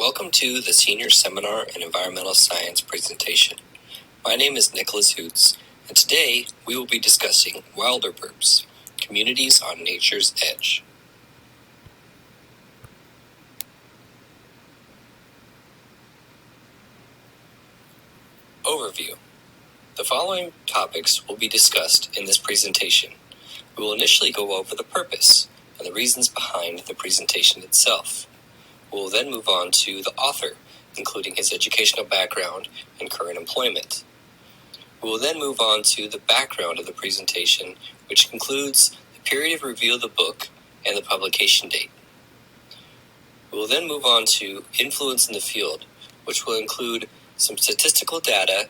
Welcome to the Senior Seminar in Environmental Science presentation. My name is Nicholas Hoots, and today we will be discussing Wilderburbs, Communities on Nature's Edge. Overview. The following topics will be discussed in this presentation. We will initially go over the purpose and the reasons behind the presentation itself. We will then move on to the author, including his educational background and current employment. We will then move on to the background of the presentation, which includes the period of review of the book and the publication date. We will then move on to influence in the field, which will include some statistical data,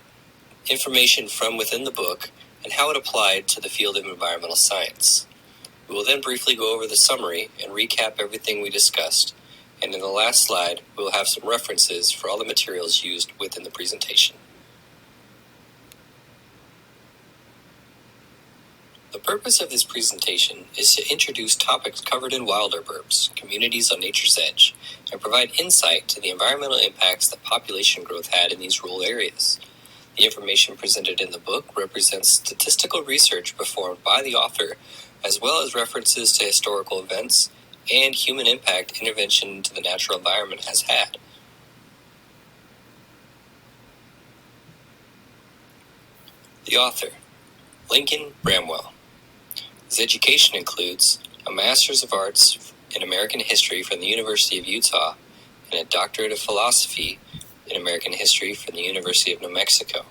information from within the book, and how it applied to the field of environmental science. We will then briefly go over the summary and recap everything we discussed, and in the last slide, we will have some references for all the materials used within the presentation. The purpose of this presentation is to introduce topics covered in Wilderburbs, Communities on Nature's Edge, and provide insight to the environmental impacts that population growth had in these rural areas. The information presented in the book represents statistical research performed by the author, as well as references to historical events and human impact intervention into the natural environment has had. The author, Lincoln Bramwell. His education includes a Master's of Arts in American History from the University of Utah and a Doctorate of Philosophy in American History from the University of New Mexico.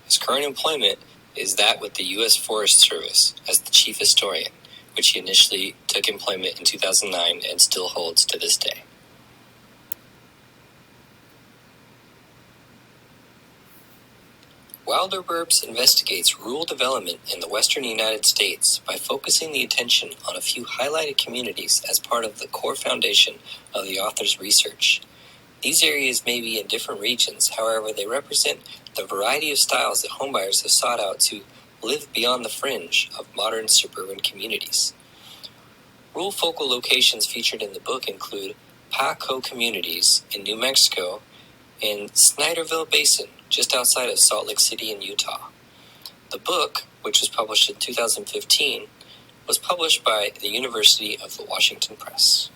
His current employment is that with the U.S. Forest Service as the Chief Historian, which he initially took employment in 2009 and still holds to this day. Wilderburbs investigates rural development in the western United States by focusing the attention on a few highlighted communities as part of the core foundation of the author's research. These areas may be in different regions, however, they represent the variety of styles that homebuyers have sought out to live beyond the fringe of modern suburban communities. Rural focal locations featured in the book include Paco communities in New Mexico and Snyderville Basin, just outside of Salt Lake City in Utah. The book, which was published in 2015, was published by the University of the Washington Press.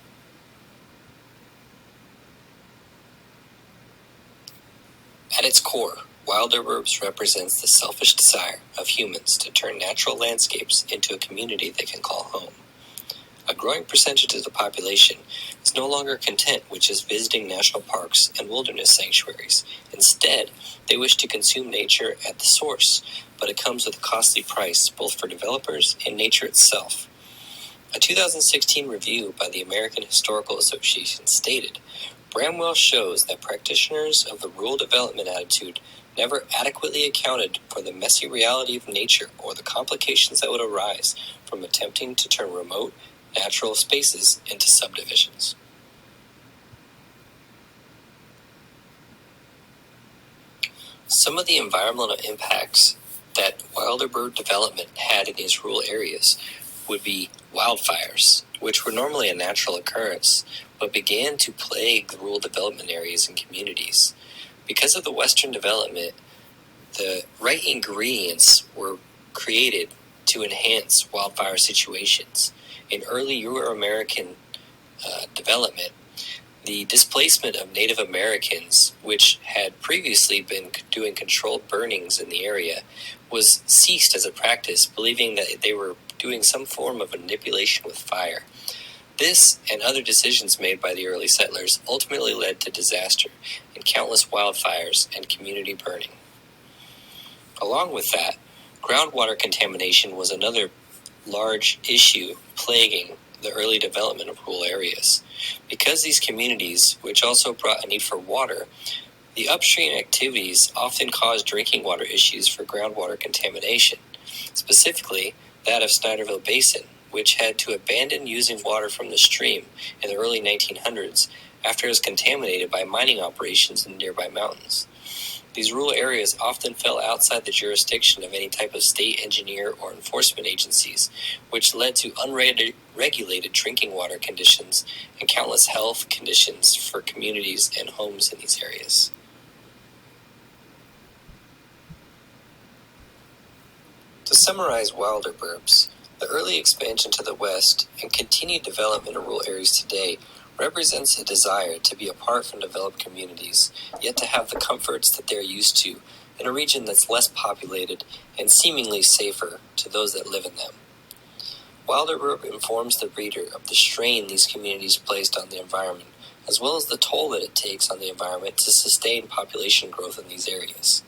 At its core, Wilderburbs represents the selfish desire of humans to turn natural landscapes into a community they can call home. A growing percentage of the population is no longer content with just visiting national parks and wilderness sanctuaries. Instead, they wish to consume nature at the source, but it comes with a costly price both for developers and nature itself. A 2016 review by the American Historical Association stated, Bramwell shows that practitioners of the rural development attitude never adequately accounted for the messy reality of nature or the complications that would arise from attempting to turn remote, natural spaces into subdivisions. Some of the environmental impacts that Wilderburb development had in these rural areas would be wildfires, which were normally a natural occurrence, but began to plague the rural development areas and communities. Because of the Western development, the right ingredients were created to enhance wildfire situations. In early Euro-American development, the displacement of Native Americans, which had previously been doing controlled burnings in the area, was ceased as a practice, believing that they were doing some form of manipulation with fire. This and other decisions made by the early settlers ultimately led to disaster and countless wildfires and community burning. Along with that, groundwater contamination was another large issue plaguing the early development of rural areas. Because these communities, which also brought a need for water, the upstream activities often caused drinking water issues for groundwater contamination, specifically that of Snyderville Basin, which had to abandon using water from the stream in the early 1900s after it was contaminated by mining operations in nearby mountains. These rural areas often fell outside the jurisdiction of any type of state engineer or enforcement agencies, which led to unregulated drinking water conditions and countless health conditions for communities and homes in these areas. To summarize wilder burbs, the early expansion to the west and continued development of rural areas today represents a desire to be apart from developed communities, yet to have the comforts that they're used to in a region that's less populated and seemingly safer to those that live in them. Wilderburb informs the reader of the strain these communities placed on the environment, as well as the toll that it takes on the environment to sustain population growth in these areas.